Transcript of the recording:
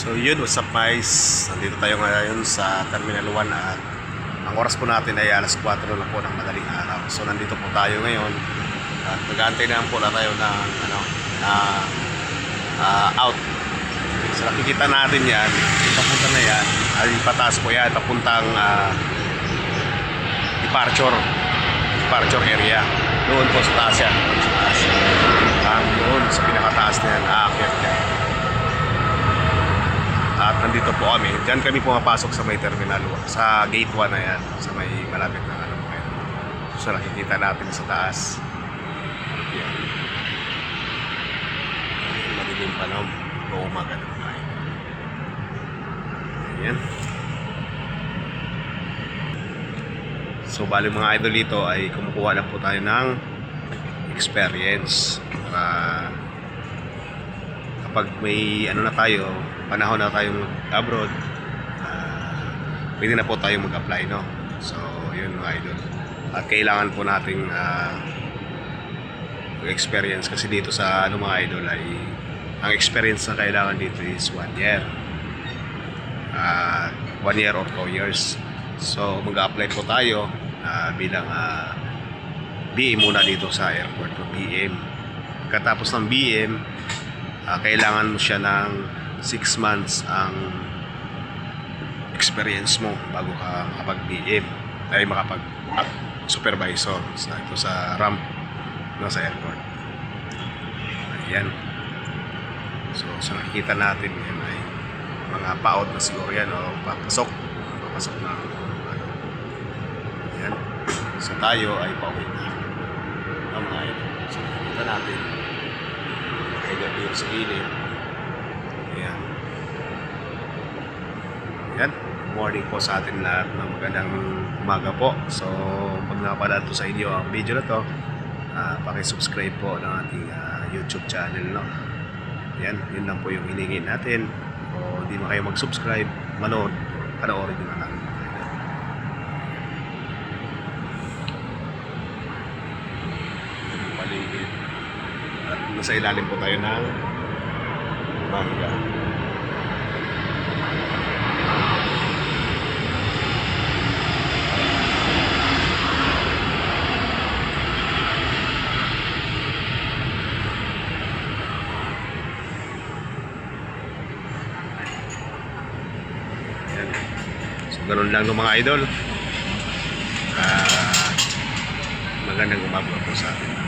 So yun, what's up guys? Nandito tayo ngayon sa Terminal 1 at ang oras po natin ay alas 4 na po ng madaling araw. So nandito po tayo ngayon at nag-aantay na po na tayo ng out. So nakikita natin yan, papunta na yan, ay pataas po yan, papuntang departure area. Doon po sa taas yan, doon sa pinakataas na yan, aakyat yan. At nandito po kami. Diyan kami pumapasok sa may terminal, sa gate 1 na yan, sa may malapit na so nakikita natin sa taas. Yan. Madilim pa na umaga na tayo. Ayan. So bali mga idol, dito ay kumukuha na po tayo ng experience para kapag may na tayo, panahon na tayo abroad, pwede na po tayo mag-apply, no? So yun mga idol, at kailangan po nating experience kasi dito sa mga idol ay ang experience na kailangan dito is 1 year, 1 year or 2 years. So mag-apply po tayo bilang BM muna dito sa airport o BM. Pagkatapos ng BM, kailangan mo siya ng 6 months ang experience mo bago ka makapag-BM ay makapag-supervisor sa ramp sa airport. Ayan. So nakikita natin yan ay mga paot na siguro yan o papasok na ayan. So tayo ay pauwi na mga ito. So nakikita natin gabi sa gilid. Ayan. Ayan. Morning po sa atin lahat. Magandang umaga po. So pag nakapala to sa inyo ang video na to, paki-subscribe po ng ating YouTube channel, no? Ayan. Yun lang po yung hiningin natin. O hindi mo kayo mag-subscribe, panoorin nyo na lang. Paligid. At nasa ilalim po tayo ng mangga. Ayan. So ganun lang ng mga idol. Magandang umaga po sa atin.